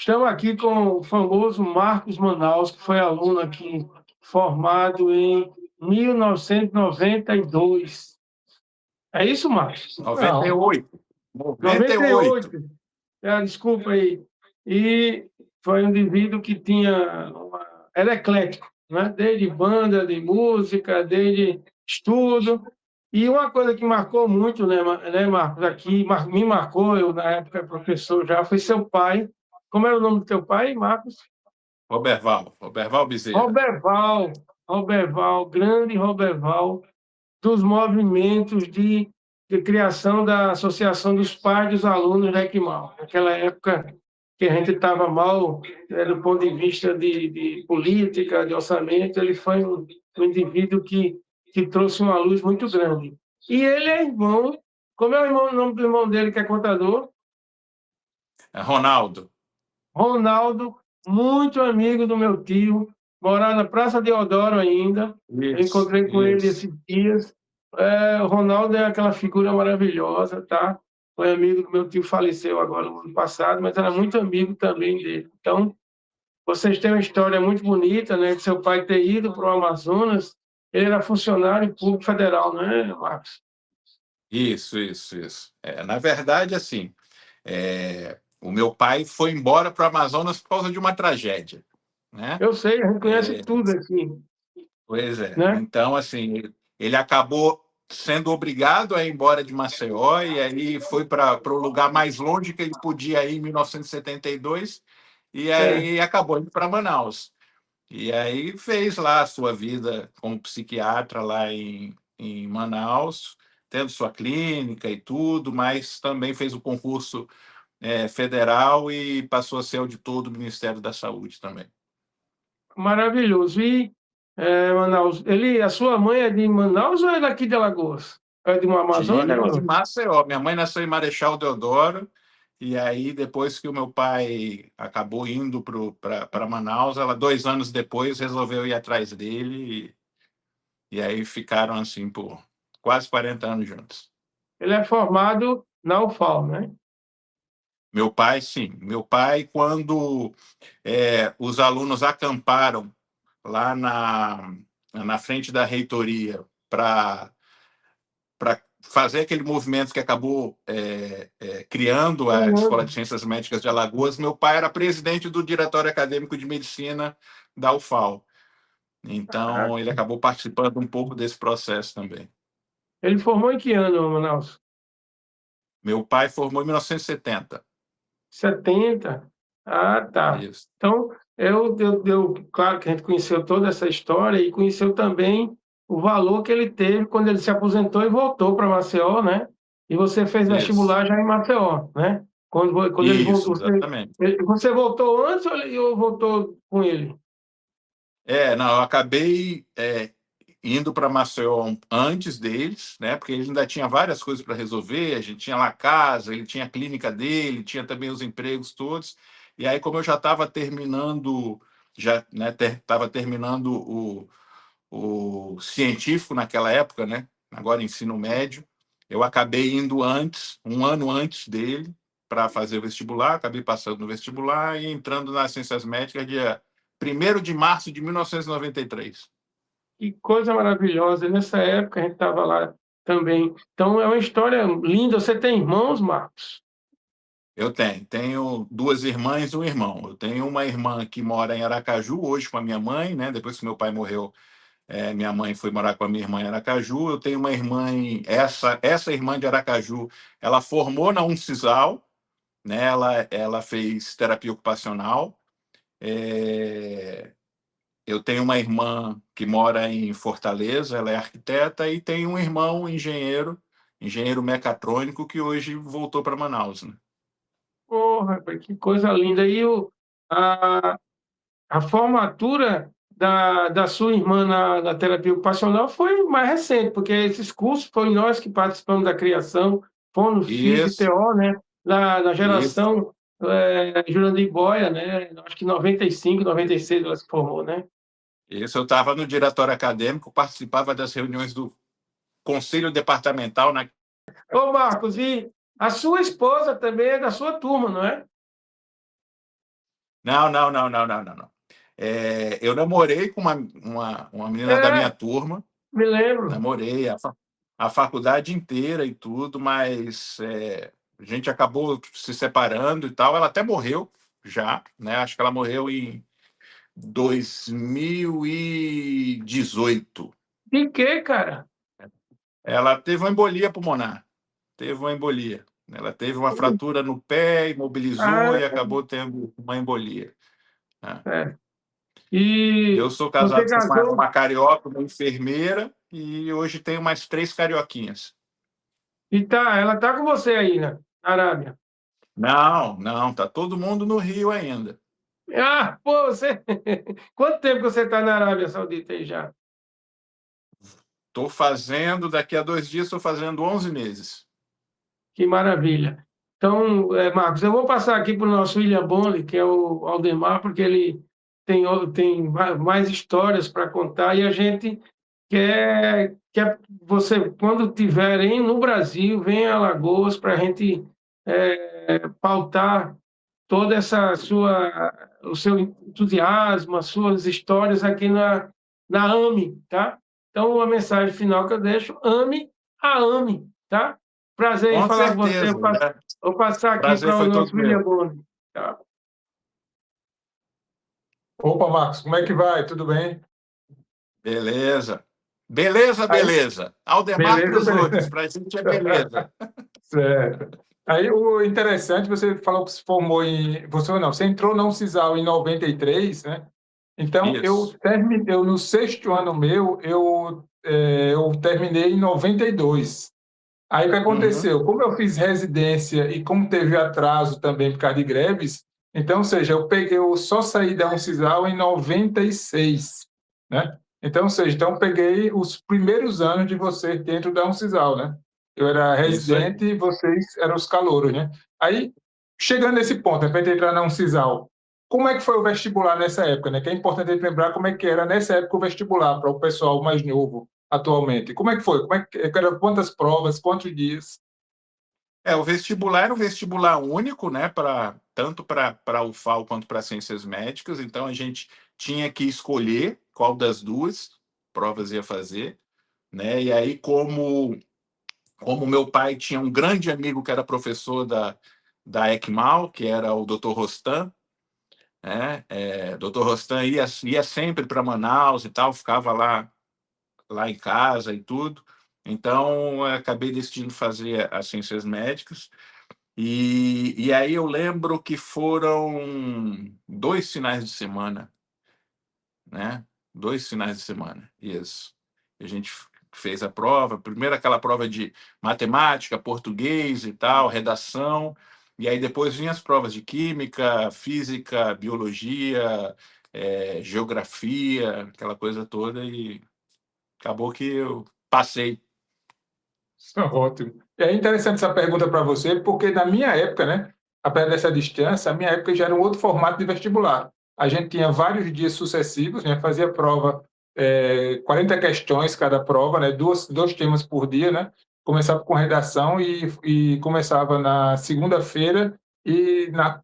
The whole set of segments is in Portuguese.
Estamos aqui com o famoso Marcos Manaus, que foi aluno aqui, formado em 1992. É isso, Marcos? Noventa e Não, oito, 98. 98. Desculpa aí. E foi um indivíduo que era eclético, né? Desde banda, de música, desde estudo. E uma coisa que marcou muito, né, Marcos, aqui, me marcou, eu na época era professor já, foi seu pai. Como era o nome do teu pai, Marcos? Roberval Bezerra. Roberval, Roberval, grande Roberval, dos movimentos de criação da Associação dos Pais dos Alunos da ECMAL. Naquela época que a gente estava mal, do ponto de vista de política, de orçamento, ele foi um indivíduo que trouxe uma luz muito grande. E ele é irmão, como é o nome do irmão dele que é contador? Ronaldo. Ronaldo, muito amigo do meu tio, mora na Praça Deodoro ainda. Eu Isso, encontrei com ele isso. esses dias. O Ronaldo é aquela figura maravilhosa, tá? Foi amigo do meu tio, faleceu agora no ano passado, mas era muito amigo também dele. Então, vocês têm uma história muito bonita, né? De seu pai ter ido para o Amazonas. Ele era funcionário público federal, não é, Marcos? Isso. Na verdade, assim, o meu pai foi embora para o Amazonas por causa de uma tragédia, né? Eu sei, a gente conhece tudo aqui, Pois é. né? Então, assim, ele acabou sendo obrigado a ir embora de Maceió e aí foi para o lugar mais longe que ele podia ir em 1972 e É. aí acabou indo para Manaus. E aí fez lá a sua vida como psiquiatra lá em Manaus, tendo sua clínica e tudo, mas também fez o concurso federal e passou a ser auditor do Ministério da Saúde também. Maravilhoso. E Manaus, a sua mãe é de Manaus ou é daqui de Alagoas? É de uma Amazônia? De Maceió. Minha mãe nasceu em Marechal Deodoro, e aí, depois que o meu pai acabou indo para Manaus, ela, 2 anos depois, resolveu ir atrás dele, e aí ficaram assim por quase 40 anos juntos. Ele é formado na UFAL, né? Meu pai, sim. Meu pai, quando os alunos acamparam lá na frente da reitoria para fazer aquele movimento que acabou criando a Escola de Ciências Médicas de Alagoas, meu pai era presidente do Diretório Acadêmico de Medicina da UFAL. Então, ele acabou participando um pouco desse processo também. Ele formou em que ano, Manaus? Meu pai formou em 1970. 70? Ah, tá. Isso. Então, claro que a gente conheceu toda essa história e conheceu também o valor que ele teve quando ele se aposentou e voltou para Maceió, né? E você fez Isso, vestibular já em Maceió, né? Quando ele voltou, exatamente. você voltou antes ou voltou com ele? Não, eu acabei indo para Maceió antes deles, né? Porque ele ainda tinha várias coisas para resolver. A gente tinha lá a casa, ele tinha a clínica dele, tinha também os empregos todos. E aí, como eu já estava terminando, estava terminando o científico naquela época, né? Agora ensino médio, eu acabei indo antes, um ano antes dele, para fazer o vestibular. Acabei passando no vestibular e entrando nas ciências médicas dia 1º de março de 1993. Que coisa maravilhosa. Nessa época a gente estava lá também. Então é uma história linda. Você tem irmãos, Marcos? Eu tenho 2 irmãs e um irmão. Eu tenho uma irmã que mora em Aracaju hoje com a minha mãe, né? Depois que meu pai morreu, minha mãe foi morar com a minha irmã em Aracaju. Eu tenho uma irmã, essa irmã de Aracaju, ela formou na Uncisal, né? Ela fez terapia ocupacional. Eu tenho uma irmã que mora em Fortaleza, ela é arquiteta, e tenho um irmão engenheiro mecatrônico, que hoje voltou para Manaus, né? Porra, que coisa linda. E a, a formatura da sua irmã na terapia ocupacional foi mais recente, porque esses cursos foi nós que participamos da criação, fomos FIS e Isso, TO, né? Na isso. geração Jurandir Boia, né? Acho que 95, 96 ela se formou, né? Isso, eu estava no diretório acadêmico, participava das reuniões do conselho departamental, né? Ô, Marcos, e a sua esposa também é da sua turma, não é? Não, não, não, não, não, não, não. Eu namorei com uma menina da minha É, turma, me lembro. namorei a faculdade inteira e tudo, mas a gente acabou se separando e tal. Ela até morreu já, né? Acho que ela morreu em 2018. De quê, cara? Ela teve uma embolia pulmonar, teve uma embolia. Ela teve uma fratura no pé, imobilizou e Ah, acabou tendo uma embolia, né? é. Eu E sou você casado com casou uma carioca, uma enfermeira, e hoje tenho mais 3 carioquinhas. e ela tá com você aí, né? Na Arábia. Não, não, tá todo mundo no Rio ainda. Ah, pô, você. Quanto tempo que você está na Arábia Saudita aí já? Estou fazendo, daqui a 2 dias, estou fazendo 11 meses. Que maravilha. Então, Marcos, eu vou passar aqui para o nosso William Bonner, que é o Aldemar, porque ele tem mais histórias para contar e a gente quer você, quando tiverem no Brasil, venha a Alagoas para a gente pautar toda essa o seu entusiasmo, as suas histórias aqui na AME, tá? Então, a mensagem final que eu deixo, ame a AME, tá? Prazer em Com falar com você. certeza, né? Vou passar aqui Prazer para o foi todo nosso William meu. Bonner, tá? Opa, Marcos, como é que vai? Tudo bem? Beleza. Beleza, Aí, beleza. Aldemar para beleza, os outros, beleza. para a gente é beleza. Certo. Aí o interessante, você falou que se formou em. Você não, você entrou na Uncisal em 93, né? Então, Isso. eu no sexto ano meu, eu terminei em 92. Aí o que Uhum. aconteceu? Como eu fiz residência e como teve atraso também por causa de greves, então, ou seja, eu só saí da Uncisal em 96, né? Então, ou seja, então eu peguei os primeiros anos de você dentro da Uncisal, né? Eu era Isso aí. residente e vocês eram os calouros, né? Aí, chegando nesse ponto, para entrar na Uncisal, como é que foi o vestibular nessa época, né? Que é importante a gente lembrar como é que era nessa época o vestibular para o pessoal mais novo atualmente. Como é que foi? Quantas provas, quantos dias? O vestibular era um vestibular único, né? Tanto para o FAO quanto para ciências médicas. Então, a gente tinha que escolher qual das duas provas ia fazer, né? E aí, como meu pai tinha um grande amigo que era professor da ECMAL, que era o Dr. Rostam, né? Dr. Rostam ia sempre para Manaus e tal, ficava lá em casa e tudo. Então, eu acabei decidindo fazer as ciências médicas. E aí eu lembro que foram 2 finais de semana, né? 2 finais de semana, isso. A gente fez a prova, primeiro aquela prova de matemática, português e tal, redação, e aí depois vinham as provas de química, física, biologia, geografia, aquela coisa toda, e acabou que eu passei. Ótimo. É interessante essa pergunta para você, porque na minha época, né, apesar dessa distância, a minha época já era um outro formato de vestibular. A gente tinha vários dias sucessivos, né, fazia prova, 40 questões cada prova, né, dois temas por dia, né, começava com redação e começava na segunda-feira e na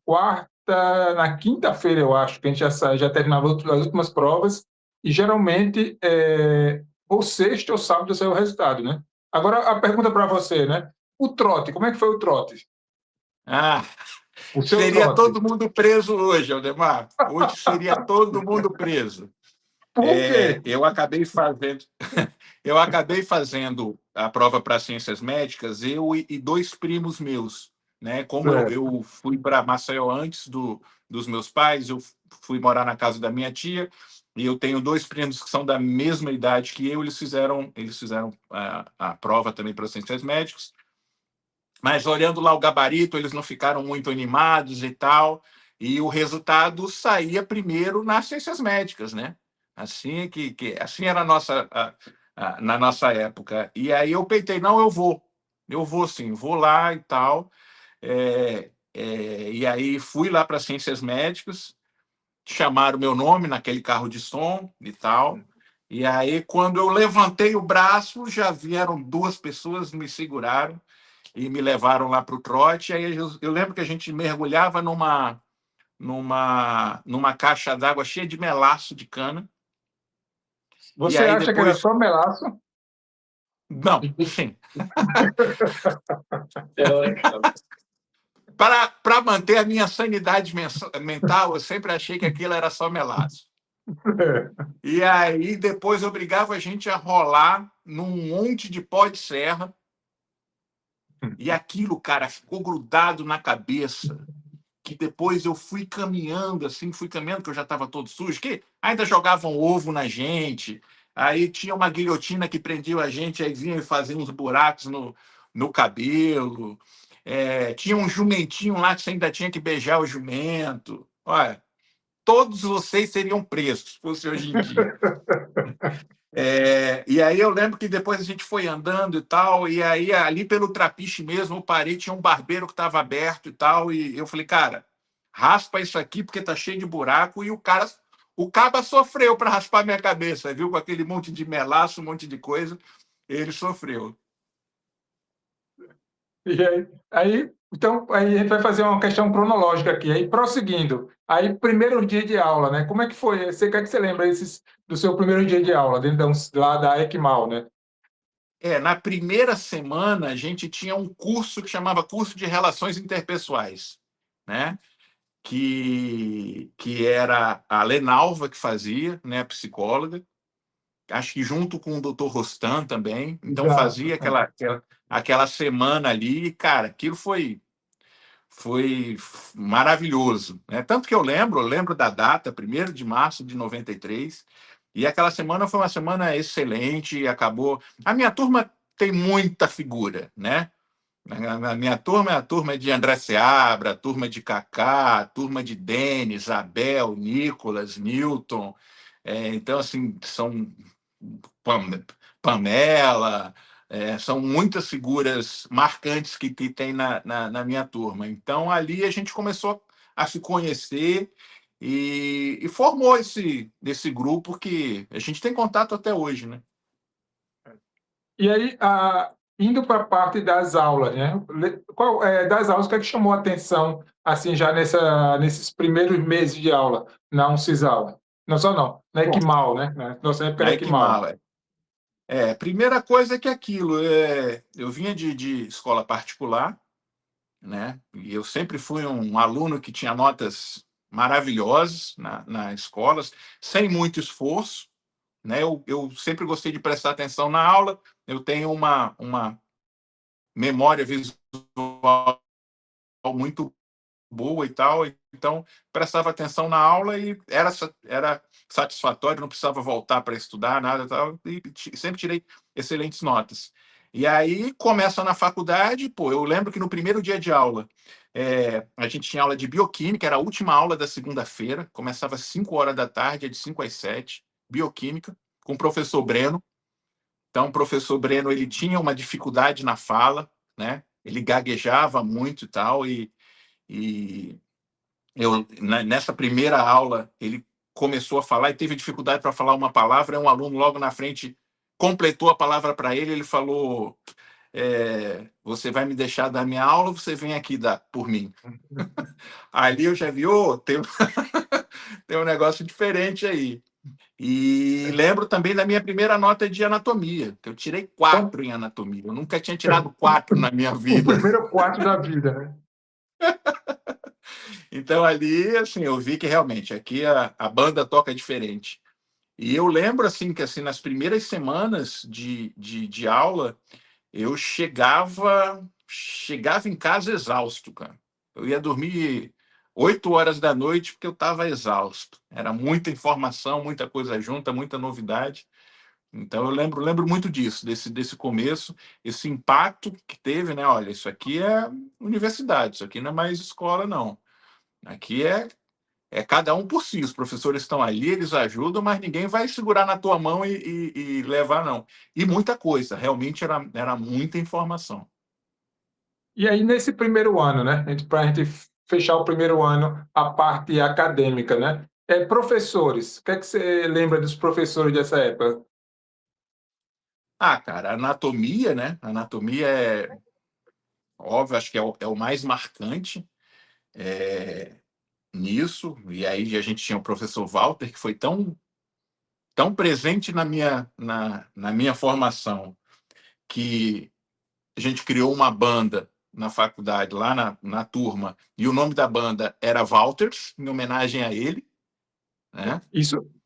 quinta-feira, eu acho, que a gente já terminava as últimas provas, e geralmente, ou sexta ou sábado saiu o resultado, né? Agora a pergunta para você, né? O trote, como é que foi o trote? Ah, O seu seria trote. todo mundo preso hoje, Aldemar. Hoje seria todo mundo preso. Por quê? Eu acabei fazendo, eu acabei fazendo a prova para ciências médicas, eu e 2 primos meus, né? Como Certo. eu fui para Maceió antes dos meus pais, eu fui morar na casa da minha tia e eu tenho 2 primos que são da mesma idade que eu. Eles fizeram a prova também para ciências médicas, mas olhando lá o gabarito, eles não ficaram muito animados e tal, e o resultado saía primeiro nas ciências médicas, né? Assim assim era na nossa época. E aí eu pensei, não, eu vou sim, vou lá e tal. E aí fui lá para ciências médicas, chamaram meu nome naquele carro de som e tal. E aí, quando eu levantei o braço, já vieram 2 pessoas, me seguraram e me levaram lá para o trote. Aí eu lembro que a gente mergulhava numa caixa d'água cheia de melaço de cana. Você aí acha que era depois... só melaço? Não, sim. Teoricamente. Para manter a minha sanidade mental, eu sempre achei que aquilo era só melaço. E aí depois obrigava a gente a rolar num monte de pó de serra. E aquilo, cara, ficou grudado na cabeça. Que depois eu fui caminhando, que eu já estava todo sujo, que ainda jogavam ovo na gente. Aí tinha uma guilhotina que prendia a gente, aí vinha e fazia uns buracos no cabelo. Tinha um jumentinho lá que você ainda tinha que beijar o jumento. Olha, todos vocês seriam presos, se fosse hoje em dia. E aí eu lembro que depois a gente foi andando e tal, e aí ali pelo Trapiche mesmo eu parei, tinha um barbeiro que estava aberto e tal, e eu falei, cara, raspa isso aqui porque tá cheio de buraco, e o caba sofreu para raspar minha cabeça, viu? Com aquele monte de melaço, um monte de coisa, ele sofreu. E então, aí a gente vai fazer uma questão cronológica aqui. Aí, prosseguindo, aí, primeiro dia de aula, né? Como é que foi? Você quer que você lembra do seu primeiro dia de aula, dentro lá da ECMAL, né? Na primeira semana, a gente tinha um curso que chamava Curso de Relações Interpessoais, né? Que era a Lenalva que fazia, né? Psicóloga, acho que junto com o doutor Rostan também. Então, Exato. fazia aquela semana ali, cara, aquilo foi maravilhoso, né? Tanto que eu lembro da data, 1º de março de 93, e aquela semana foi uma semana excelente, acabou... A minha turma tem muita figura, né? A minha turma é a turma de André Seabra, a turma de Kaká, a turma de Denis, Abel, Nicolas, Newton. Então, assim, são Pamela, são muitas figuras marcantes que tem na minha turma. Então, ali a gente começou a se conhecer e formou esse grupo que a gente tem contato até hoje, né? E aí, indo para a parte das aulas, né? Das aulas, o que é que chamou a atenção, assim, já nesses primeiros meses de aula na Uncisal? Não só não, na Bom, ECMAL, né? Na nossa época era na ECMAL. Equimal, primeira coisa é que aquilo, eu vinha de escola particular, né? E eu sempre fui um aluno que tinha notas maravilhosas nas escolas, sem muito esforço, né? Eu sempre gostei de prestar atenção na aula, eu tenho uma memória visual muito boa e tal, então prestava atenção na aula e era satisfatório, não precisava voltar para estudar, nada tal, e sempre tirei excelentes notas. E aí começa na faculdade, pô, eu lembro que no primeiro dia de aula, a gente tinha aula de bioquímica, era a última aula da segunda-feira, começava às 5 horas da tarde, de 5 às 7, bioquímica, com o professor Breno. Então, o professor Breno, ele tinha uma dificuldade na fala, né? Ele gaguejava muito e tal, e nessa primeira aula, ele começou a falar e teve dificuldade para falar uma palavra, um aluno logo na frente completou a palavra para ele, ele falou, você vai me deixar dar minha aula ou você vem aqui dar por mim? Ali eu já vi, tem um negócio diferente aí. E lembro também da minha primeira nota de anatomia, que eu tirei 4 em anatomia. Eu nunca tinha tirado 4 na minha O vida. primeiro quarto da vida, né? Então, ali, assim, eu vi que realmente aqui a banda toca diferente. E eu lembro, assim, que assim, nas primeiras semanas de aula, eu chegava em casa exausto, cara. Eu ia dormir 8 horas da noite porque eu estava exausto. Era muita informação, muita coisa junta, muita novidade. Então, eu lembro muito disso, desse começo, esse impacto que teve, né? Olha, isso aqui é universidade, isso aqui não é mais escola, não. Aqui é cada um por si. Os professores estão ali, eles ajudam, mas ninguém vai segurar na tua mão e levar, não. E muita coisa, realmente era muita informação. E aí, nesse primeiro ano, né? Para a gente fechar o primeiro ano, a parte acadêmica, né? Professores, o que é que você lembra dos professores dessa época? Cara, anatomia, né? Anatomia óbvio, acho que é o mais marcante. nisso, e aí a gente tinha o professor Walter, que foi tão presente na minha formação, que a gente criou uma banda na faculdade, lá na turma, e o nome da banda era Walters, em homenagem a ele, né?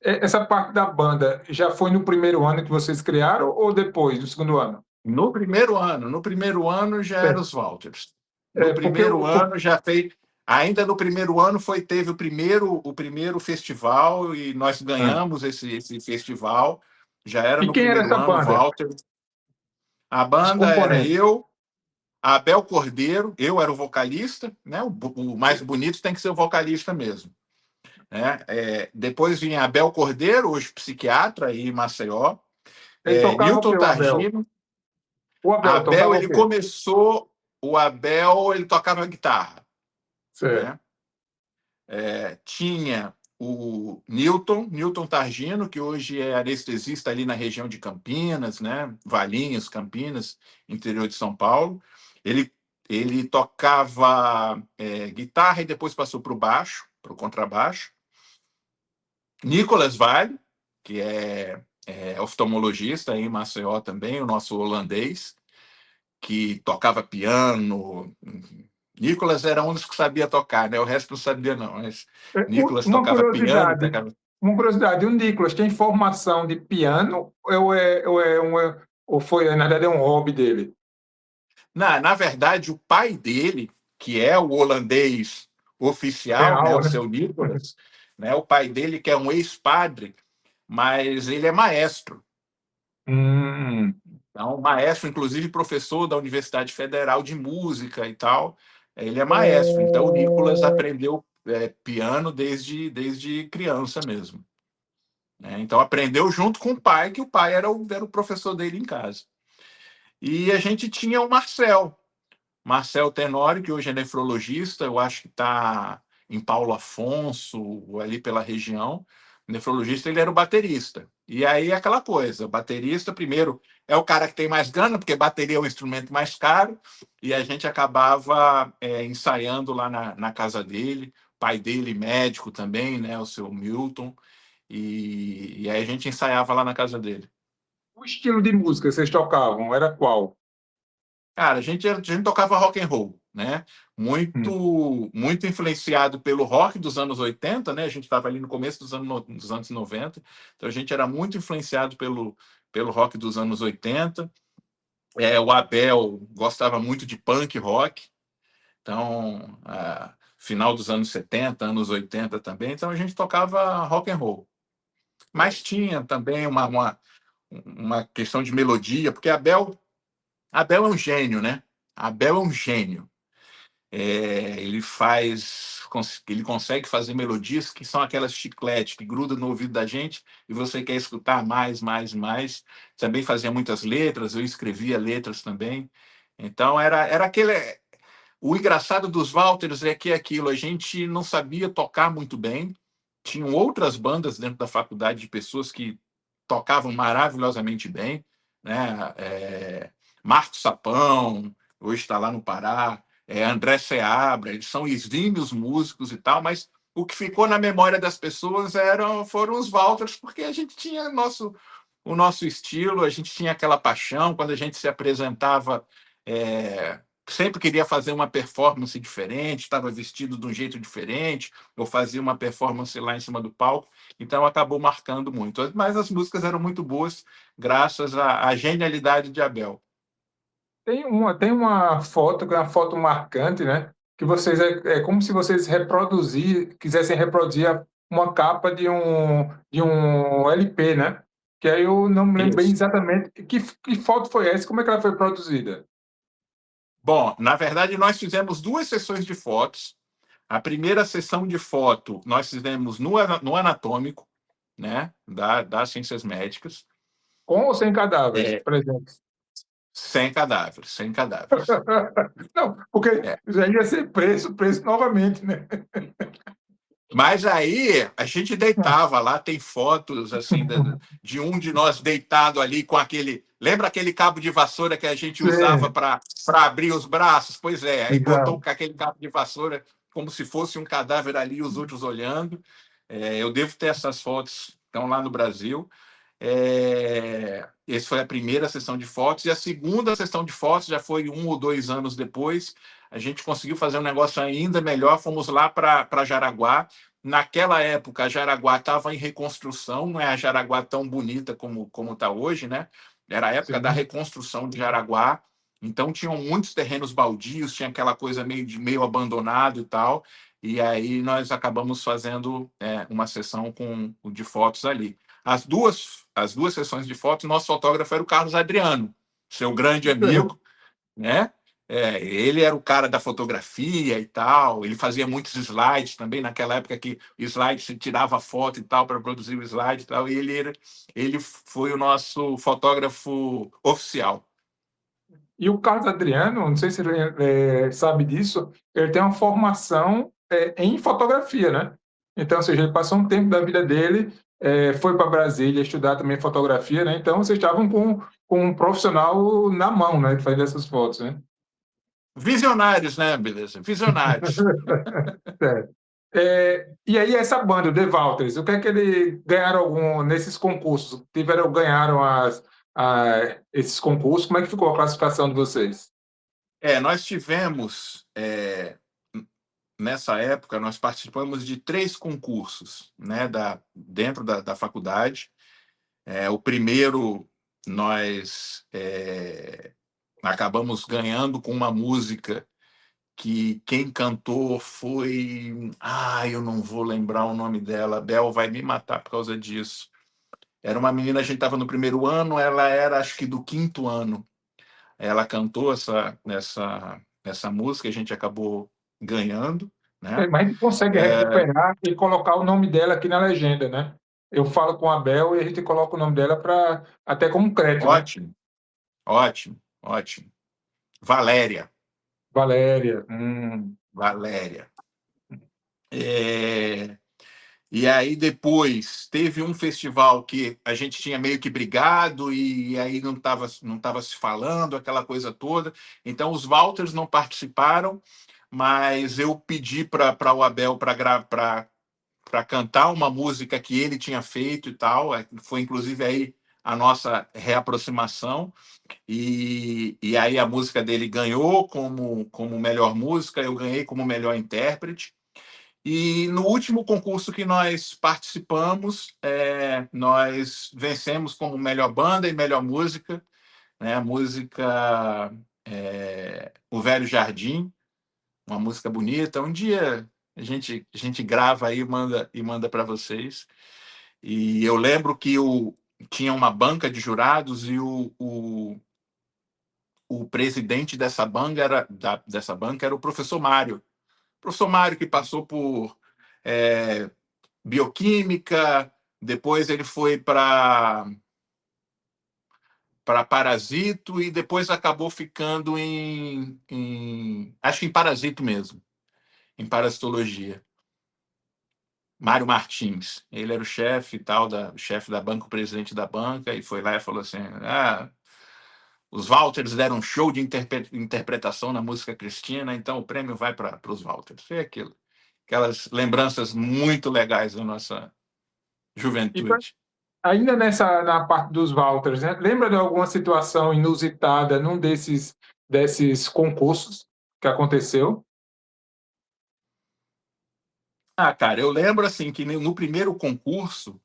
Essa parte da banda já foi no primeiro ano que vocês criaram ou depois, no segundo ano? No primeiro ano já É, eram os Walters. No porque primeiro ano já fez. Ainda no primeiro ano teve o primeiro festival e nós ganhamos esse festival. Já era E no quem era primeiro essa ano, banda? Walter. A Os banda era componentes. eu, Abel Cordeiro, eu era o vocalista, né? O mais bonito tem que ser o vocalista mesmo, né? Depois vinha Abel Cordeiro, hoje psiquiatra aí em Maceió, Ele tocava o quê, Newton o Abel? Targino. O Abel Abel, tocava o ele quê? começou, o Abel, ele tocava guitarra, Certo. né? Tinha o Newton Targino, que hoje é anestesista ali na região de Campinas, né? Valinhos, Campinas, interior de São Paulo. Ele tocava guitarra e depois passou para o baixo, para o contrabaixo. Nicolas Vale, que é oftalmologista em Maceió também, o nosso holandês, que tocava piano. Nicolas era um dos que sabia tocar, né? O resto não sabia, não. Mas Nicolas Uma tocava piano, curiosidade, tocava... o Nicolas tem formação de piano ou foi, na verdade, é um hobby dele? Na verdade, o pai dele, que é o holandês oficial, né? O Real, né? seu Nicolas, né? O pai dele, que é um ex-padre, mas ele é maestro. Hum. Então, maestro, inclusive professor da Universidade Federal de Música e tal. Ele é maestro. Então, o Nicolas aprendeu piano desde criança mesmo, né? Então, aprendeu junto com o pai, que o pai era o professor dele em casa. E a gente tinha o Marcel Tenório, que hoje é nefrologista, eu acho que está em Paulo Afonso, ali pela região. Nefrologista, ele era o baterista. E aí é aquela coisa, baterista, primeiro, é o cara que tem mais grana, porque bateria é um instrumento mais caro, e a gente acabava ensaiando lá na casa dele, pai dele médico também, né, o seu Milton, e aí a gente ensaiava lá na casa dele. O estilo de música que vocês tocavam era qual? Cara, a gente tocava rock and roll, né? Hum. Muito influenciado pelo rock dos anos 80, né? A gente estava ali no começo dos anos 90, então a gente era muito influenciado pelo rock dos anos 80. O Abel gostava muito de punk rock, então, final dos anos 70, anos 80 também, então a gente tocava rock and roll. Mas tinha também uma questão de melodia, porque Abel é um gênio, né? Abel é um gênio. Ele consegue fazer melodias que são aquelas chiclete que grudam no ouvido da gente e você quer escutar mais, mais, mais. Também fazia muitas letras, eu escrevia letras também. Então era aquele. O engraçado dos Walters é que aquilo, a gente não sabia tocar muito bem. Tinham outras bandas dentro da faculdade de pessoas que tocavam maravilhosamente bem, né? Marco Sapão, hoje está lá no Pará, André Seabra, eles são exímios músicos e tal, mas o que ficou na memória das pessoas foram os Walters, porque a gente tinha o nosso estilo, a gente tinha aquela paixão, quando a gente se apresentava, sempre queria fazer uma performance diferente, estava vestido de um jeito diferente, ou fazia uma performance lá em cima do palco, então acabou marcando muito. Mas as músicas eram muito boas, graças à genialidade de Abel. Tem uma foto, que é uma foto marcante, né? Que vocês é como se vocês quisessem reproduzir uma capa de um LP, né? Que aí eu não me lembro bem Isso. exatamente que foto foi essa, como é que ela foi produzida? Bom, na verdade, nós fizemos 2 sessões de fotos. A primeira sessão de foto nós fizemos no anatômico, né, das ciências médicas. Com ou sem cadáveres, É, por exemplo? sem cadáveres, sem cadáveres. Não, porque É. já ia ser preso novamente, né? Mas aí a gente deitava lá, tem fotos assim de um de nós deitado ali com aquele. Lembra aquele cabo de vassoura que a gente usava Sim, para abrir os braços? Pois é, aí botou exato. com aquele cabo de vassoura como se fosse um cadáver ali e os outros olhando. Eu devo ter essas fotos, estão lá no Brasil. Essa foi a primeira sessão de fotos, e a segunda sessão de fotos já foi 1 ou 2 anos depois. A gente conseguiu fazer um negócio ainda melhor, fomos lá para Jaraguá. Naquela época, a Jaraguá estava em reconstrução, não é a Jaraguá tão bonita como está hoje, né? Era a época Sim. da reconstrução de Jaraguá, então tinham muitos terrenos baldios, tinha aquela coisa meio abandonado e tal, e aí nós acabamos fazendo uma sessão de fotos ali. As duas sessões de fotos, nosso fotógrafo era o Carlos Adriano, seu grande amigo, né? Ele era o cara da fotografia e tal, ele fazia muitos slides também, naquela época que o slide se tirava foto e tal, para produzir o slide e tal, e ele foi o nosso fotógrafo oficial. E o Carlos Adriano, não sei se ele sabe disso, ele tem uma formação em fotografia, né? Então, ou seja, ele passou um tempo da vida dele, foi para Brasília estudar também fotografia, né? Então, vocês estavam com um profissional na mão, né? De fazer essas fotos, né? Visionários, né, beleza? Visionários. E aí, essa banda, o The Walters, o que é que eles ganharam nesses concursos? Ganharam esses concursos? Como é que ficou a classificação de vocês? Nós tivemos, nessa época, nós participamos de 3 concursos, né, dentro da faculdade. O primeiro, nós acabamos ganhando com uma música que quem cantou foi... eu não vou lembrar o nome dela, a Bel vai me matar por causa disso. Era uma menina, a gente estava no primeiro ano, ela era, acho que, do 5º ano. Ela cantou essa música, a gente acabou ganhando, né? Mas a gente consegue recuperar e colocar o nome dela aqui na legenda, né? Eu falo com a Bel e a gente coloca o nome dela até como crédito, né? Ótimo, ótimo, ótimo. Valéria. Valéria. Valéria. E aí depois teve um festival que a gente tinha meio que brigado e aí não tava se falando, aquela coisa toda. Então os Walters não participaram, mas eu pedi para o Abel para cantar uma música que ele tinha feito e tal. Foi inclusive aí a nossa reaproximação. E aí a música dele ganhou como melhor música, eu ganhei como melhor intérprete. E no último concurso que nós participamos, nós vencemos como melhor banda e melhor música, né? A música O Velho Jardim, uma música bonita. Um dia a gente grava aí e manda para vocês. E eu lembro que tinha uma banca de jurados e o presidente dessa banca era o professor Mário. Professor Mário, que passou por bioquímica, depois ele foi para parasito e depois acabou ficando acho que em parasito mesmo, em parasitologia. Mário Martins, ele era o chefe e tal, o chefe da banca, o presidente da banca, e foi lá e falou assim: os Walters deram um show de interpretação na música Cristina, então o prêmio vai para os Walters. Foi aquelas lembranças muito legais da nossa juventude. Ainda na parte dos Walters, né? Lembra de alguma situação inusitada num desses concursos que aconteceu? Cara, eu lembro assim que no primeiro concurso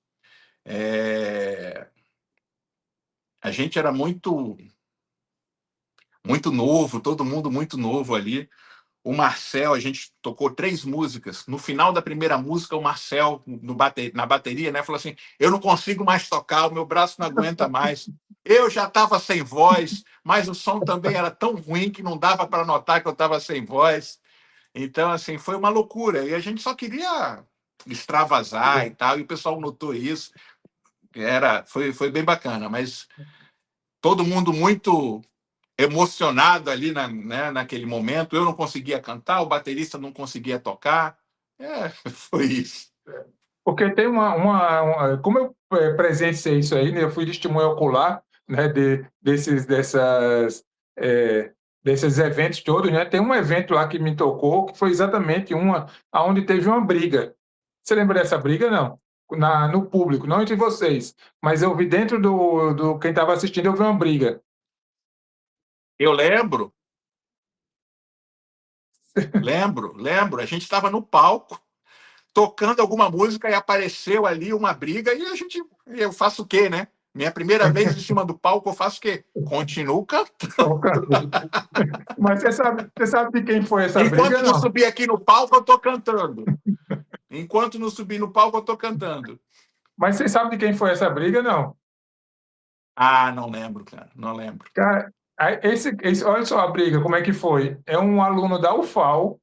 a gente era muito novo, todo mundo muito novo ali. O Marcel, a gente tocou 3 músicas. No final da primeira música, o Marcel, na bateria, né, falou assim: eu não consigo mais tocar, o meu braço não aguenta mais. Eu já estava sem voz, mas o som também era tão ruim que não dava para notar que eu estava sem voz. Então, assim, foi uma loucura. E a gente só queria extravasar e tal, e o pessoal notou isso. Foi bem bacana, mas todo mundo muito emocionado ali naquele momento. Eu não conseguia cantar, o baterista não conseguia tocar. Foi isso. Porque tem como eu presenciei isso aí, né? Eu fui testemunha ocular, né, desses eventos todos, né? Tem um evento lá que me tocou, que foi exatamente onde teve uma briga. Você lembra dessa briga? Não. No público, não entre vocês, mas eu vi dentro do quem estava assistindo, eu vi uma briga. Eu lembro. A gente estava no palco, tocando alguma música e apareceu ali uma briga e eu faço o quê, né? Minha primeira vez em cima do palco, eu faço o quê? Continuo cantando. Mas você sabe de quem foi essa Enquanto briga, não não? subir aqui no palco, eu estou cantando. Enquanto não subir no palco, eu estou cantando. Mas você sabe de quem foi essa briga, não? Ah, não lembro, cara. Não lembro. Cara, olha só a briga, como é que foi? É um aluno da UFAL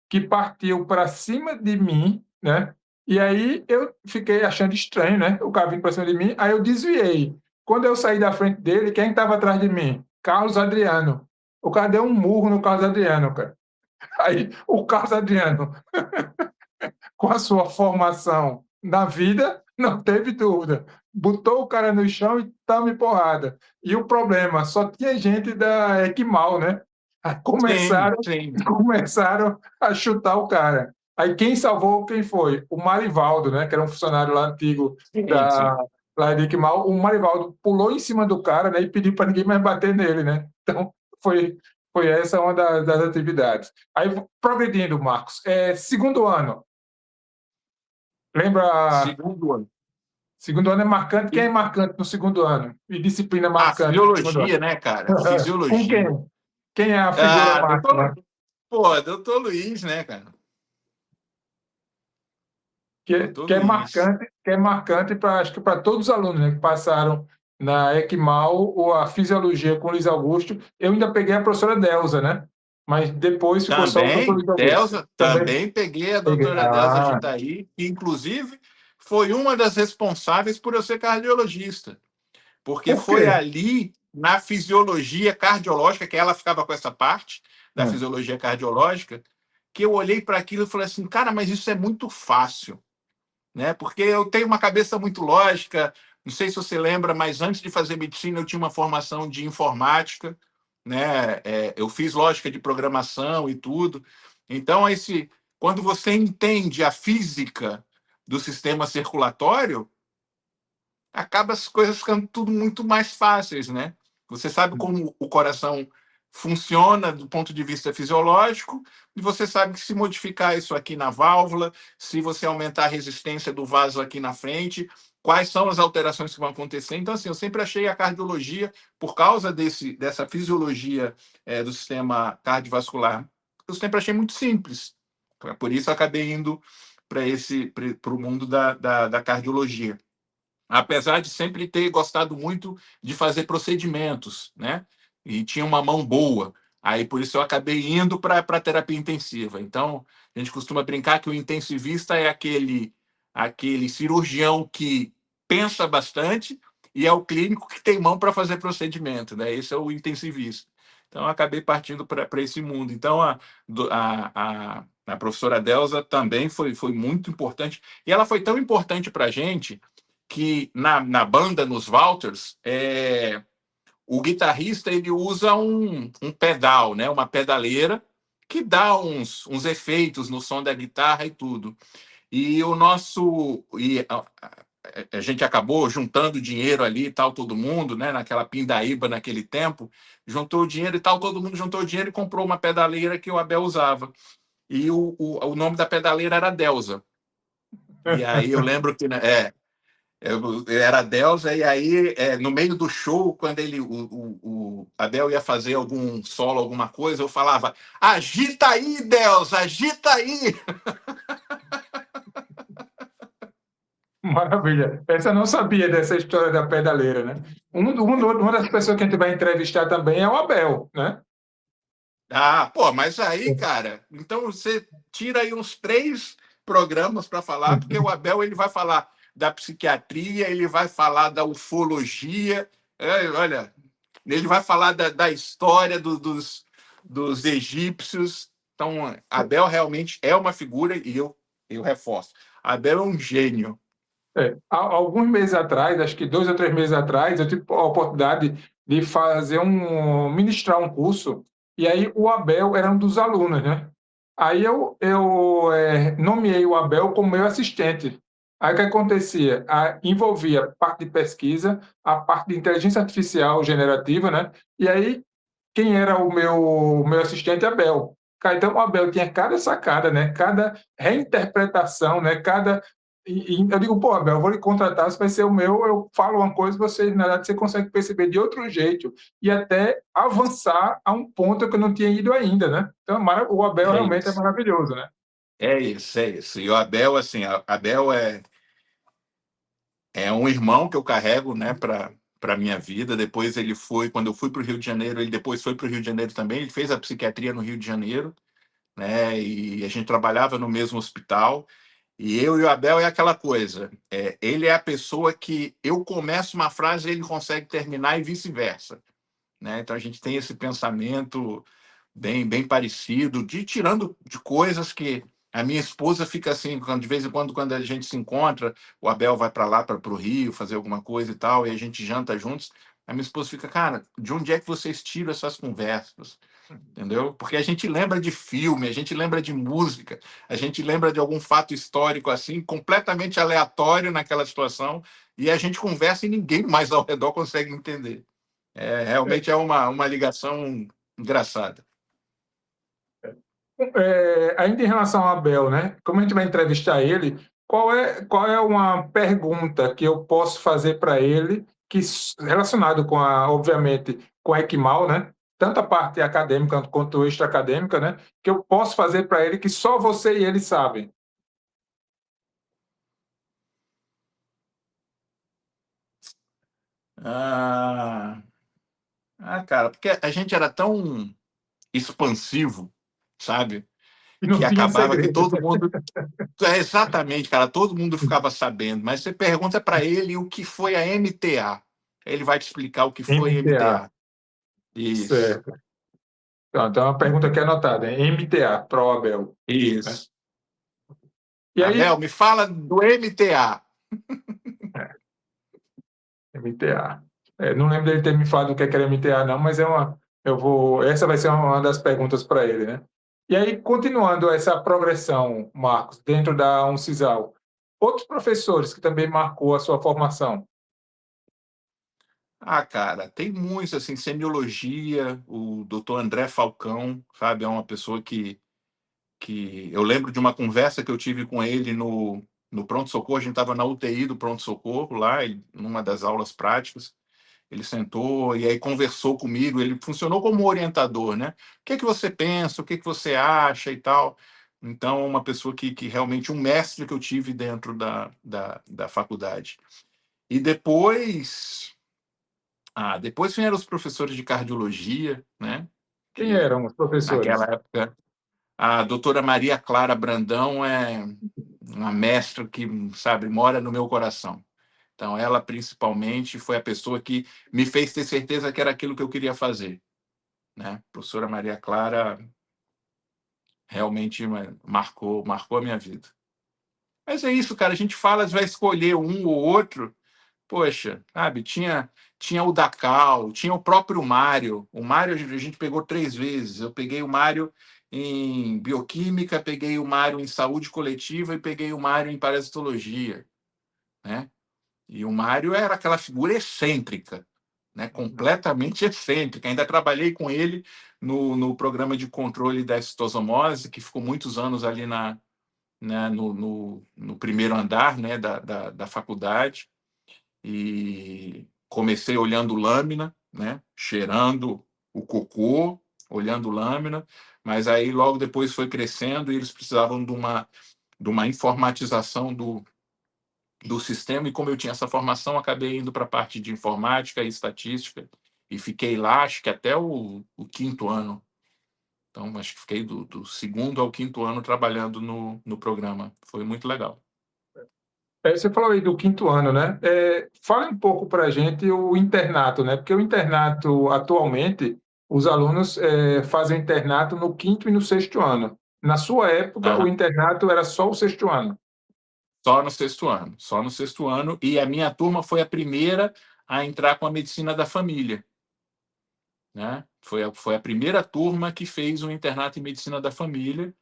que partiu para cima de mim, né? E aí eu fiquei achando estranho, né? O cara vindo para cima de mim, aí eu desviei. Quando eu saí da frente dele, quem estava atrás de mim? Carlos Adriano. O cara deu um murro no Carlos Adriano, cara. Aí o Carlos Adriano, com a sua formação na vida, não teve dúvida. Botou o cara no chão e tome porrada. E o problema, só tinha gente da Equimal, né? Aí Sim, sim. começaram a chutar o cara. Aí quem salvou, quem foi? O Marivaldo, né? Que era um funcionário lá antigo Sim. lá de Equimal. O Marivaldo pulou em cima do cara, né? E pediu para ninguém mais bater nele, né? Então, foi essa uma das atividades. Aí, progredindo, Marcos. Segundo ano. Lembra? Segundo ano. Segundo ano é marcante. Quem é marcante no segundo ano? E disciplina Ah, marcante no segundo fisiologia, né, cara? ano? Com Fisiologia. quem? Quem é a figura máxima? Doutor Luiz, né, cara? Que é marcante para, acho que para todos os alunos, né, que passaram na ECMAL ou a fisiologia com o Luiz Augusto. Eu ainda peguei a professora Delza, né? Mas depois ficou só o doutor Luiz Augusto. Também peguei a doutora Delza de Itaí, que inclusive foi uma das responsáveis por eu ser cardiologista. Porque foi ali, na fisiologia cardiológica, que ela ficava com essa parte da fisiologia cardiológica, que eu olhei para aquilo e falei assim, cara, mas isso é muito fácil, né? Porque eu tenho uma cabeça muito lógica, não sei se você lembra, mas antes de fazer medicina eu tinha uma formação de informática, né? Eu fiz lógica de programação e tudo. Então, quando você entende a física do sistema circulatório, acaba as coisas ficando tudo muito mais fáceis, né? Você sabe como o coração funciona do ponto de vista fisiológico, e você sabe que se modificar isso aqui na válvula, se você aumentar a resistência do vaso aqui na frente, quais são as alterações que vão acontecer. Então, assim, eu sempre achei a cardiologia, por causa dessa fisiologia do sistema cardiovascular, eu sempre achei muito simples. Por isso, acabei indo para o mundo da cardiologia. Apesar de sempre ter gostado muito de fazer procedimentos, né? E tinha uma mão boa. Aí, por isso, eu acabei indo para a terapia intensiva. Então, a gente costuma brincar que o intensivista é aquele cirurgião que pensa bastante e é o clínico que tem mão para fazer procedimento, né? Esse é o intensivista. Então, eu acabei partindo para esse mundo. Então, a professora Delza também foi muito importante. E ela foi tão importante para a gente que na banda, nos Walters, o guitarrista ele usa um pedal, né? Uma pedaleira, que dá uns efeitos no som da guitarra e tudo. E a gente acabou juntando dinheiro ali e tal, todo mundo, né? Naquela pindaíba, naquele tempo, juntou o dinheiro e tal, todo mundo juntou o dinheiro e comprou uma pedaleira que o Abel usava. E o nome da pedaleira era Delza. E aí eu lembro que eu era a Delza, e aí, no meio do show, quando o Abel ia fazer algum solo, alguma coisa, eu falava: agita aí, Delza, agita aí! Maravilha. Essa eu não sabia dessa história da pedaleira, né? Uma das pessoas que a gente vai entrevistar também é o Abel, né? Ah, pô, mas aí, cara, então você tira aí uns 3 programas para falar, porque o Abel ele vai falar da psiquiatria, ele vai falar da ufologia, olha, ele vai falar da história dos egípcios. Então, Abel realmente é uma figura, e eu reforço, Abel é um gênio. Alguns meses atrás, acho que 2 ou 3 meses atrás, eu tive a oportunidade de ministrar um curso, E aí o Abel era um dos alunos, né? Aí eu nomeei o Abel como meu assistente. Aí o que acontecia? Envolvia a parte de pesquisa, a parte de inteligência artificial generativa, né? E aí quem era o meu assistente? Abel. Cara, então o Abel tinha cada sacada, né? Cada reinterpretação, né? Eu digo, pô, Abel, eu vou lhe contratar, você vai ser o meu, eu falo uma coisa, você, na verdade, você consegue perceber de outro jeito e até avançar a um ponto que eu não tinha ido ainda, né? Então, o Abel É realmente é isso. maravilhoso, né? É isso, é isso. E o Abel, assim, Abel é um irmão que eu carrego, né, para minha vida. Depois ele foi, quando eu fui para o Rio de Janeiro, ele depois foi para o Rio de Janeiro também. Ele fez a psiquiatria no Rio de Janeiro, né? E a gente trabalhava no mesmo hospital. E eu e o Abel é aquela coisa. Ele é a pessoa que eu começo uma frase e ele consegue terminar e vice-versa, né? Então a gente tem esse pensamento bem parecido, tirando de coisas que a minha esposa fica assim, de vez em quando a gente se encontra, o Abel vai para lá, para o Rio, fazer alguma coisa e tal, e a gente janta juntos. A minha esposa fica, cara, de onde é que vocês tiram essas conversas? Entendeu? Porque a gente lembra de filme, a gente lembra de música, a gente lembra de algum fato histórico assim, completamente aleatório naquela situação, e a gente conversa e ninguém mais ao redor consegue entender. Realmente é uma ligação engraçada. Ainda em relação ao Abel, né? Como a gente vai entrevistar ele, qual é uma pergunta que eu posso fazer para ele que relacionado com obviamente, com a Equimal, né? Tanto a parte acadêmica quanto extra-acadêmica, né? Que eu posso fazer para ele que só você e ele sabem. Ah, cara, porque a gente era tão expansivo, sabe? E Que não tinha acabava que segredo. todo mundo. Exatamente, cara, todo mundo ficava sabendo. Mas você pergunta para ele o que foi a MTA. Ele vai te explicar o que foi MTA, MTA. Isso, certo. Então, é uma pergunta aqui anotada, hein? MTA, para o Abel, né? isso. E aí, Abel, me fala do MTA. MTA. Não lembro dele ter me falado o que era MTA, não, mas essa vai ser uma das perguntas para ele, né? E aí, continuando essa progressão, Marcos, dentro da Uncisal, outros professores que também marcou a sua formação? Cara, tem muitos, assim, semiologia, o doutor André Falcão, sabe? É uma pessoa que eu lembro de uma conversa que eu tive com ele no pronto-socorro. A gente estava na UTI do pronto-socorro lá, numa das aulas práticas. Ele sentou e aí conversou comigo. Ele funcionou como orientador, né? O que é que você pensa? O que é que você acha e tal? Então, uma pessoa que realmente, um mestre que eu tive dentro da faculdade. E depois vieram os professores de cardiologia, né? Quem Que eram os professores? naquela época a doutora Maria Clara Brandão é uma mestra que, sabe, mora no meu coração. Então, ela principalmente foi a pessoa que me fez ter certeza que era aquilo que eu queria fazer, né? A professora Maria Clara realmente marcou a minha vida. Mas é isso, cara. A gente fala, vai escolher um ou outro. Poxa, sabe? Tinha o Dacal, tinha o próprio Mário. O Mário a gente pegou 3 vezes. Eu peguei o Mário em bioquímica, peguei o Mário em saúde coletiva e peguei o Mário em parasitologia, né? E o Mário era aquela figura excêntrica, né? Completamente excêntrica. Ainda trabalhei com ele no programa de controle da citosomose, que ficou muitos anos ali no primeiro andar, né, da faculdade. E comecei olhando lâmina, né, cheirando o cocô, olhando lâmina, mas aí logo depois foi crescendo e eles precisavam de uma informatização do sistema, e como eu tinha essa formação, acabei indo para a parte de informática e estatística, e fiquei lá, acho que até o quinto ano. Então, acho que fiquei do segundo ao quinto ano trabalhando no programa. Foi muito legal. Você falou aí do quinto ano, né? Fala um pouco para a gente o internato, né? Porque o internato, atualmente, os alunos fazem internato no quinto e no sexto ano. Na sua época, o Aham. internato era só o sexto ano. Só no sexto ano, e a minha turma foi a primeira a entrar com a medicina da família, né? Foi a primeira turma que fez um internato em medicina da família.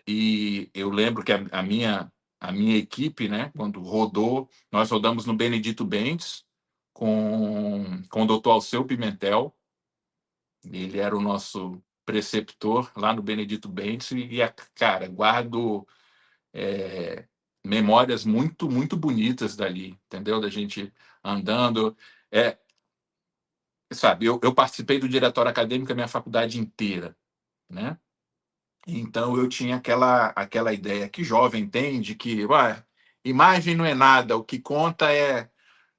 E eu lembro que a minha equipe, né, quando rodou, nós rodamos no Benedito Bentes com o doutor Alceu Pimentel. Ele era o nosso preceptor lá no Benedito Bentes e, cara, guardo memórias muito, muito bonitas dali, entendeu? Da gente andando. Sabe, eu participei do diretório acadêmico a minha faculdade inteira, né? Então eu tinha aquela ideia que jovem tem de que imagem não é nada, o que conta é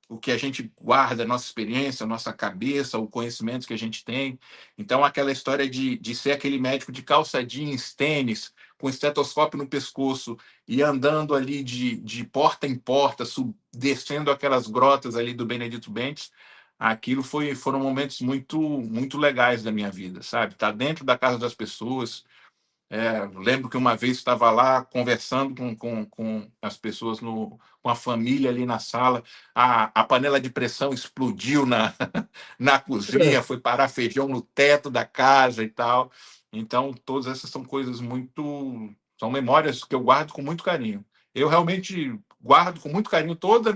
o que a gente guarda, a nossa experiência, a nossa cabeça, o conhecimento que a gente tem. Então, aquela história de ser aquele médico de calça jeans, tênis, com estetoscópio no pescoço e andando ali de porta em porta, descendo aquelas grotas ali do Benedito Bentes, aquilo foram momentos muito, muito legais da minha vida, sabe? Estar dentro da casa das pessoas. Lembro que uma vez estava lá conversando com as pessoas, com a família ali na sala, a panela de pressão explodiu na cozinha, foi parar feijão no teto da casa e tal. Então, todas essas são coisas são memórias que eu guardo com muito carinho. Eu realmente guardo com muito carinho toda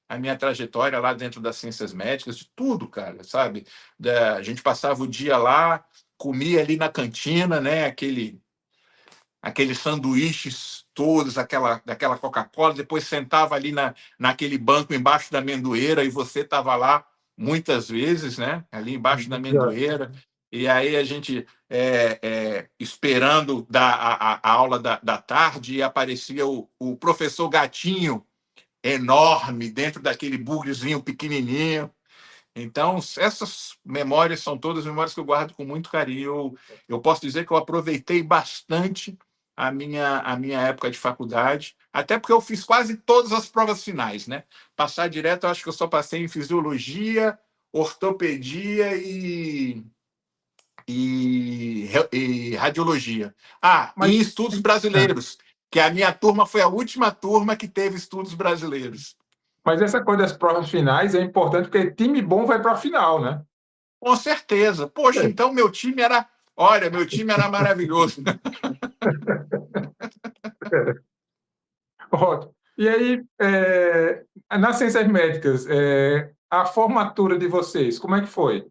a minha trajetória lá dentro das ciências médicas, de tudo, cara, sabe? A gente passava o dia lá, comia ali na cantina, né? Aqueles sanduíches todos, daquela Coca-Cola, depois sentava ali naquele banco embaixo da amendoeira e você estava lá muitas vezes, né? Ali embaixo da amendoeira, e aí a gente esperando a aula da tarde e aparecia o professor Gatinho, enorme, dentro daquele bugrezinho pequenininho. Então, essas memórias são todas memórias que eu guardo com muito carinho. Eu posso dizer que eu aproveitei bastante a minha época de faculdade, até porque eu fiz quase todas as provas finais, né? Passar direto, eu acho que eu só passei em fisiologia, ortopedia e radiologia. Mas, E estudos brasileiros, que a minha turma foi a última turma que teve estudos brasileiros. mas essa coisa das provas finais é importante porque time bom vai para a final, né? Com certeza. Poxa, então meu time era. Olha, meu time era maravilhoso. Ótimo. E aí, nas ciências médicas, a formatura de vocês, como é que foi?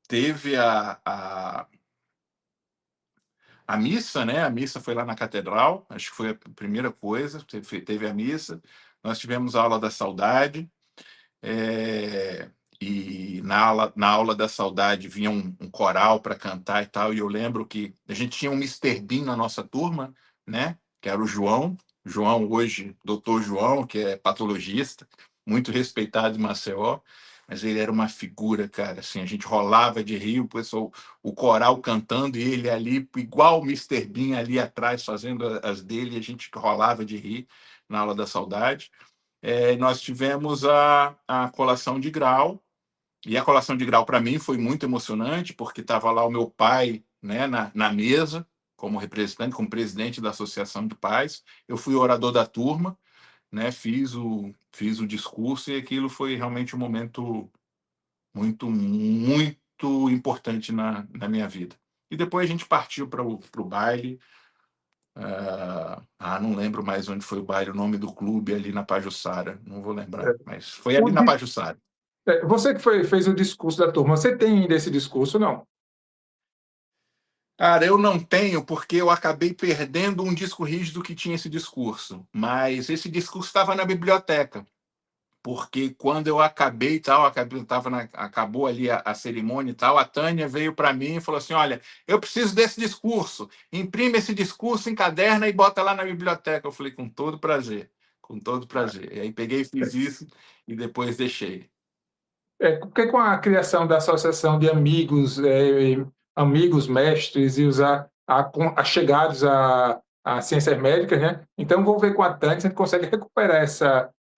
Teve a missa, né? A missa foi lá na catedral, acho que foi a primeira coisa. Teve a missa, nós tivemos a aula da saudade. E na aula da saudade vinha um coral para cantar e tal, e eu lembro que a gente tinha um Mr. Bean na nossa turma, né? Que era o João hoje, doutor João, que é patologista, muito respeitado em Maceió, mas ele era uma figura, cara, assim, a gente rolava de rir, o pessoal, o coral cantando e ele ali, igual o Mr. Bean ali atrás, fazendo as dele, e a gente rolava de rir na aula da saudade. Nós tivemos a colação de grau, e a colação de grau para mim foi muito emocionante, porque estava lá o meu pai, né, na mesa, como representante, como presidente da Associação de Pais. Eu fui orador da turma, né, fiz o discurso, e aquilo foi realmente um momento muito, muito importante na minha vida. E depois a gente partiu para o baile. Não lembro mais onde foi o baile, o nome do clube ali na Pajuçara, não vou lembrar, mas foi ali na Pajuçara. Você que fez o discurso da turma, você tem ainda esse discurso, não? Cara, eu não tenho, porque eu acabei perdendo um disco rígido que tinha esse discurso, mas esse discurso estava na biblioteca, porque quando eu acabei e tal, acabou ali a cerimônia e tal, a Tânia veio para mim e falou assim: olha, eu preciso desse discurso, imprime esse discurso, encaderna e bota lá na biblioteca. Eu falei, com todo prazer, com todo prazer. E aí peguei e fiz isso e depois deixei. Porque com a criação da associação de amigos, amigos, mestres e os chegados a ciências médicas, né? Então, vou ver com a Tânia se a gente consegue recuperar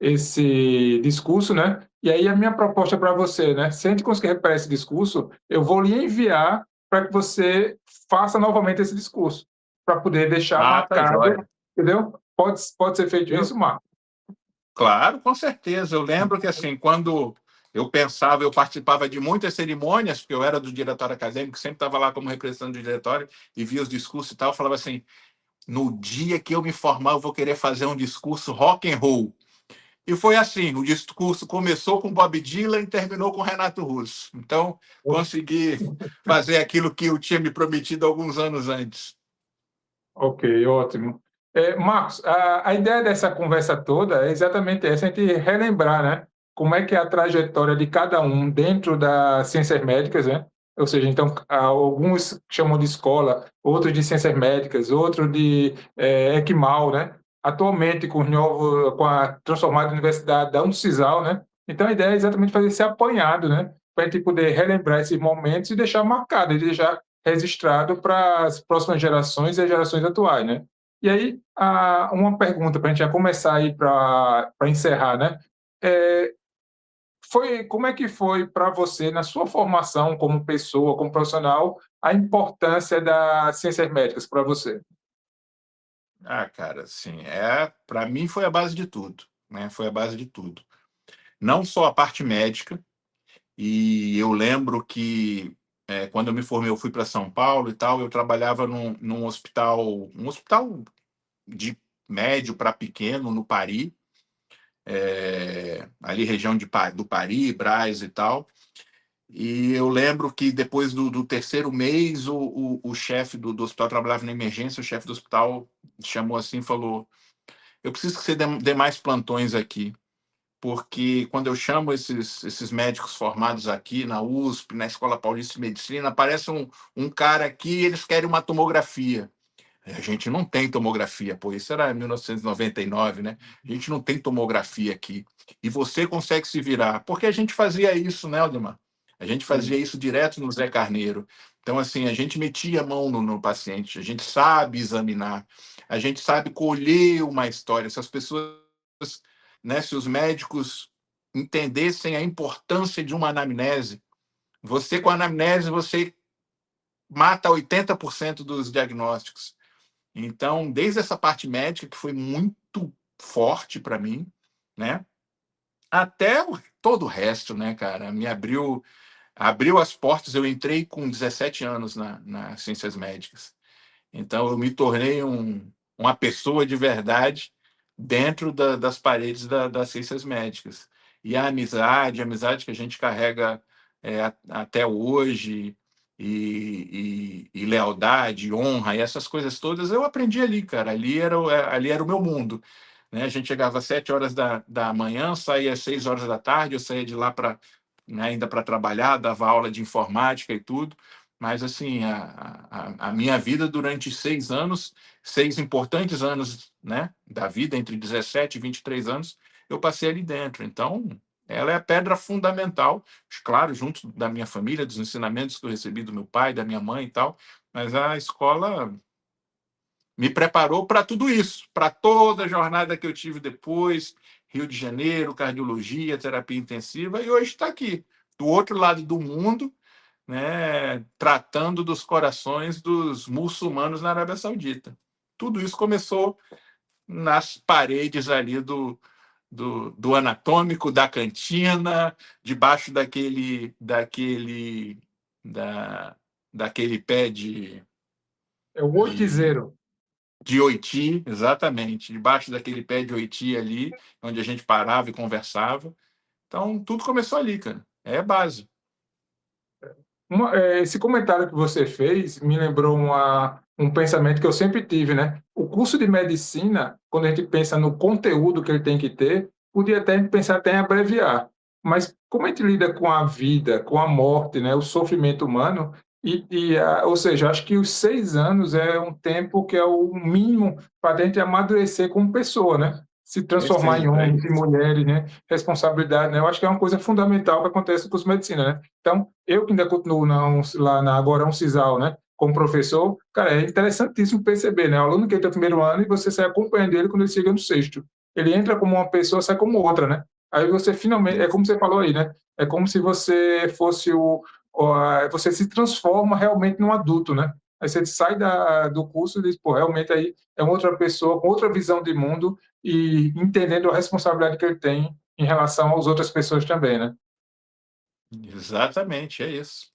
esse discurso, né? E aí a minha proposta para você, né? Se a gente conseguir recuperar esse discurso, eu vou lhe enviar para que você faça novamente esse discurso, para poder deixar Tá marcado, jóia. entendeu? Pode ser feito isso, Marco? Claro, com certeza. Eu lembro que, assim, quando eu pensava, eu participava de muitas cerimônias, porque eu era do diretório acadêmico, sempre estava lá como representante do diretório e via os discursos e tal, eu falava assim, no dia que eu me formar, eu vou querer fazer um discurso rock and roll. E foi assim, o discurso começou com Bob Dylan e terminou com Renato Russo. Então, consegui fazer aquilo que eu tinha me prometido alguns anos antes. Ok, ótimo. Marcos, a ideia dessa conversa toda é exatamente essa, a gente relembrar, né, como é que é a trajetória de cada um dentro das ciências médicas, né? Ou seja, então, alguns chamam de escola, outros de ciências médicas, outros de ECMAL, né? Atualmente, com a transformada universidade da Uncisal, né? Então, a ideia é exatamente fazer esse apanhado, né? Para a gente poder relembrar esses momentos e deixar marcado, e deixar registrado para as próximas gerações e as gerações atuais, né? E aí, uma pergunta para a gente já começar aí para encerrar, né? É, como é que foi para você, na sua formação como pessoa, como profissional, a importância das ciências médicas para você? Ah, cara, assim, para mim foi a base de tudo, né? Foi a base de tudo. Não só a parte médica, e eu lembro que quando eu me formei, eu fui para São Paulo e tal, eu trabalhava num hospital, um hospital de médio para pequeno, no Pari, ali região do Pari, Brás e tal. E eu lembro que depois do terceiro mês, o chefe do hospital trabalhava na emergência, o chefe do hospital chamou assim e falou: eu preciso que você dê mais plantões aqui, porque quando eu chamo esses médicos formados aqui na USP, na Escola Paulista de Medicina, aparece um cara aqui e eles querem uma tomografia. A gente não tem tomografia, pô, isso era em 1999, né? A gente não tem tomografia aqui. E você consegue se virar. Porque a gente fazia isso, né, Aldemar? A gente fazia isso direto no Zé Carneiro. Então, assim, a gente metia a mão no paciente, a gente sabe examinar, a gente sabe colher uma história. Se as pessoas, né, se os médicos entendessem a importância de uma anamnese, você com a anamnese, você mata 80% dos diagnósticos. Então, desde essa parte médica, que foi muito forte para mim, né? Até todo o resto, né, cara? Abriu as portas. Eu entrei com 17 anos nas ciências médicas. Então, eu me tornei uma pessoa de verdade dentro das paredes das ciências médicas. E a amizade que a gente carrega até hoje, e lealdade, honra, e essas coisas todas, eu aprendi ali, cara. Ali era o meu mundo. Né? A gente chegava às 7 horas da manhã, saía às 6 horas da tarde, eu saía de lá né, ainda para trabalhar, dava aula de informática e tudo. Mas, assim, a minha vida durante 6 anos, 6 importantes anos, né, da vida, entre 17 e 23 anos, eu passei ali dentro. Então, ela é a pedra fundamental, claro, junto da minha família, dos ensinamentos que eu recebi do meu pai, da minha mãe e tal, mas a escola me preparou para tudo isso, para toda a jornada que eu tive depois, Rio de Janeiro, cardiologia, terapia intensiva, e hoje está aqui, do outro lado do mundo, né, tratando dos corações dos muçulmanos na Arábia Saudita. Tudo isso começou nas paredes ali do anatômico, da cantina, debaixo daquele pé É o de, oitizeiro. de oiti, exatamente, debaixo daquele pé de oiti ali, onde a gente parava e conversava. Então, tudo começou ali, cara. É a base. Esse comentário que você fez me lembrou um pensamento que eu sempre tive, né? O curso de medicina, quando a gente pensa no conteúdo que ele tem que ter, podia até pensar até em abreviar. Mas como a gente lida com a vida, com a morte, né? O sofrimento humano, ou seja, acho que os 6 anos é um tempo que é o mínimo para a gente amadurecer como pessoa, né? Se transformar em Perfeito, é homens e isso. mulheres, né? Responsabilidade, né? Eu acho que é uma coisa fundamental que acontece no curso de medicina, né? Então, eu que ainda continuo lá na agora Uncisal, né, como professor, cara, é interessantíssimo perceber, né, o aluno que entra no primeiro ano e você sai acompanhando ele quando ele chega no sexto. Ele entra como uma pessoa, sai como outra, né? Aí você finalmente, é como você falou aí, né? É como se você fosse você se transforma realmente num adulto, né? Aí você sai do curso e diz, pô, realmente aí é uma outra pessoa com outra visão de mundo e entendendo a responsabilidade que ele tem em relação às outras pessoas também, né? Exatamente, é isso.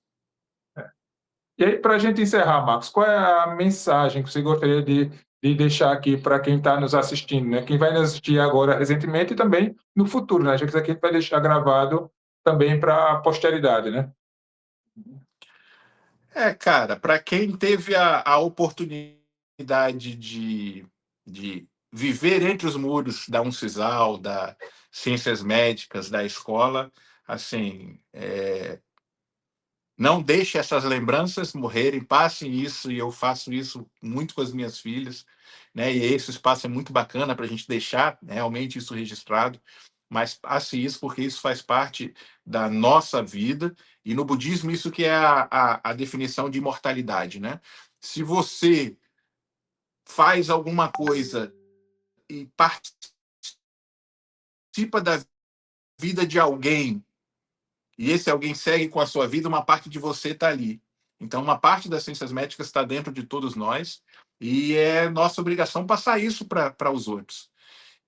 E aí, para a gente encerrar, Marcos, qual é a mensagem que você gostaria de deixar aqui para quem está nos assistindo, né? Quem vai nos assistir agora recentemente e também no futuro, né? Já que isso aqui vai deixar gravado também para a posteridade, né? Cara, para quem teve a oportunidade de viver entre os muros da Uncisal, da Ciências Médicas, da escola, assim, não deixe essas lembranças morrerem, passem isso, e eu faço isso muito com as minhas filhas, né? E esse espaço é muito bacana para a gente deixar, né, realmente isso registrado, mas passe isso porque isso faz parte da nossa vida, e no budismo isso que é a definição de imortalidade, né? Se você faz alguma coisa e participa da vida de alguém, e esse alguém segue com a sua vida, uma parte de você está ali. Então, uma parte das ciências médicas está dentro de todos nós, e é nossa obrigação passar isso para os outros.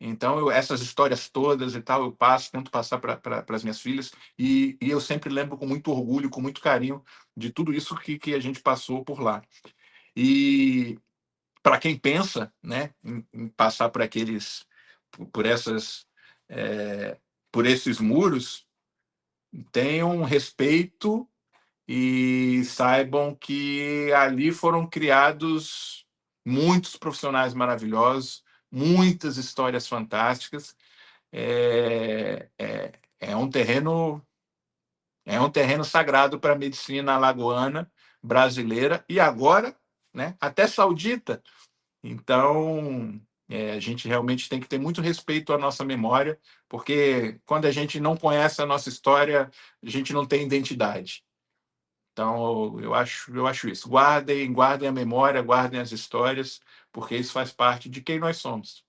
Então, essas histórias todas e tal, eu passo, tento passar para as minhas filhas, e eu sempre lembro com muito orgulho, com muito carinho, de tudo isso que a gente passou por lá. E para quem pensa, né, em passar por essas, por esses muros, tenham respeito e saibam que ali foram criados muitos profissionais maravilhosos, muitas histórias fantásticas. É um terreno sagrado para a medicina alagoana, brasileira e agora, né, até saudita. Então, a gente realmente tem que ter muito respeito à nossa memória, porque quando a gente não conhece a nossa história, a gente não tem identidade. Então, eu acho isso. Guardem a memória, guardem as histórias, porque isso faz parte de quem nós somos.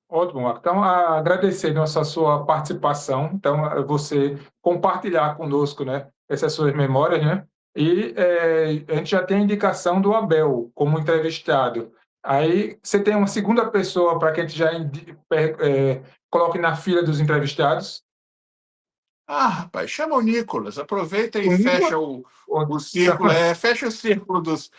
Ótimo, Marco. Então, agradecer a sua participação, então, você compartilhar conosco, né, essas suas memórias, né? E a gente já tem a indicação do Abel como entrevistado. Aí você tem uma segunda pessoa para que a gente já coloque na fila dos entrevistados. Rapaz, chama o Nicolas, aproveita e O Nicolas? fecha o círculo, fecha o círculo dos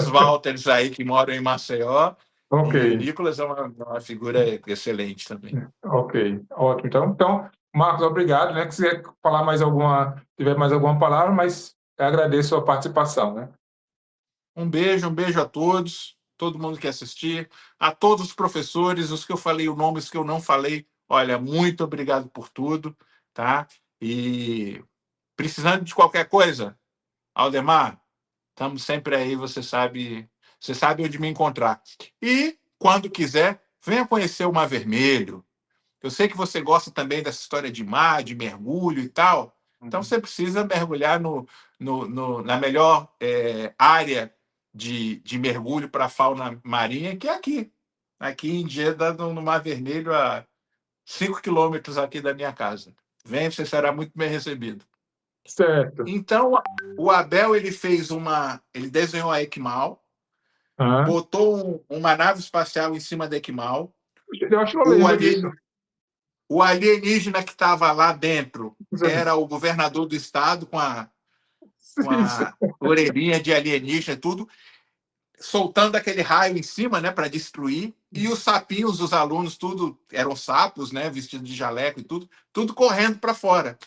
Walters aí que moram em Maceió. Ok. E o Nicolas é uma figura excelente também. Ok, ótimo. Então, Marcos, obrigado, né? Se quiser falar tiver mais alguma palavra, mas eu agradeço a sua participação, né? Um beijo a todos, todo mundo que assistir, a todos os professores, os que eu falei o nome, os que eu não falei. Olha, muito obrigado por tudo, tá? E precisando de qualquer coisa, Aldemar, estamos sempre aí, você sabe onde me encontrar. E quando quiser, venha conhecer o Mar Vermelho. Eu sei que você gosta também dessa história de mar, de mergulho e tal. Então você precisa mergulhar na melhor área de mergulho para a fauna marinha, que é aqui em Jeddah, no Mar Vermelho, a 5 quilômetros aqui da minha casa. Venha, você será muito bem recebido. Certo. Então, o Abel ele desenhou a ECMAL, botou uma nave espacial em cima da ECMAL. Eu acho que eu lembro disso. O alienígena que estava lá dentro era o governador do estado com a orelhinha de alienígena e tudo, soltando aquele raio em cima, né, para destruir. E os sapinhos, os alunos, tudo eram sapos, né, vestidos de jaleco e tudo correndo para fora.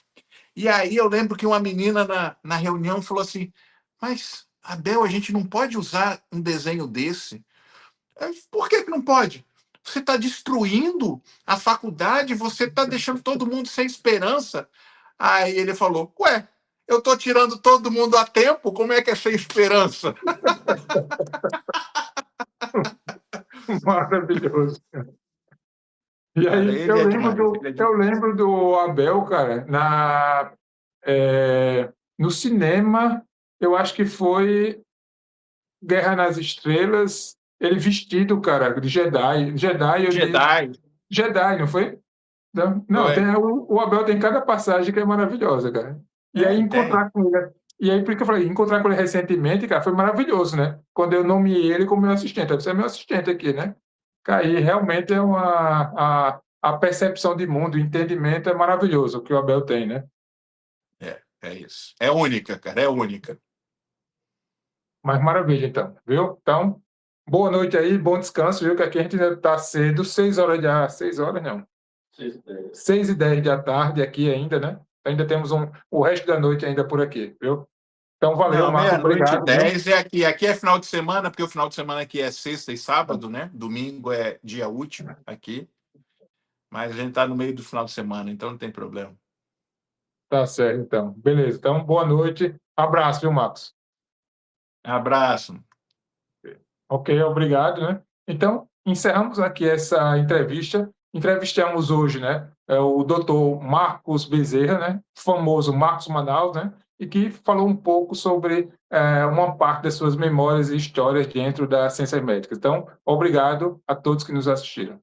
E aí eu lembro que uma menina na reunião falou assim: mas, Abel, a gente não pode usar um desenho desse? Por que não pode? Você está destruindo a faculdade, você está deixando todo mundo sem esperança. Aí ele falou: ué, eu estou tirando todo mundo a tempo, como é que é sem esperança? Maravilhoso. E aí eu lembro do Abel, cara, no cinema, eu acho que foi Guerra nas Estrelas, ele vestido, cara, de Jedi. Jedi, não foi? Não, o Abel tem cada passagem que é maravilhosa, cara. E aí encontrar com ele. E aí, por isso que eu falei, encontrar com ele recentemente, cara, foi maravilhoso, né? Quando eu nomeei ele como meu assistente. Você é meu assistente aqui, né? Cara, e realmente é a percepção de mundo, o entendimento é maravilhoso, o que o Abel tem, né? É isso. É única, cara, é única. Mas maravilha, então, viu? Então, boa noite aí, bom descanso, viu? Que aqui a gente ainda está cedo, 6 horas não, 6h10 da tarde aqui ainda, né? Ainda temos o resto da noite ainda por aqui, viu? Então, valeu, Não, Marco, meia-noite e obrigado, viu? 10 é aqui. Aqui é final de semana, porque o final de semana aqui é sexta e sábado, né? Domingo é dia útil aqui. Mas a gente está no meio do final de semana, então não tem problema. Tá certo, então. Beleza. Então, boa noite. Abraço, viu, Marcos? Abraço. Ok, obrigado, né? Então, encerramos aqui essa entrevista. Entrevistamos hoje, né, o doutor Marcos Bezerra, né, famoso Marcos Manaus, né, e que falou um pouco sobre uma parte das suas memórias e histórias dentro das ciências médicas. Então, obrigado a todos que nos assistiram.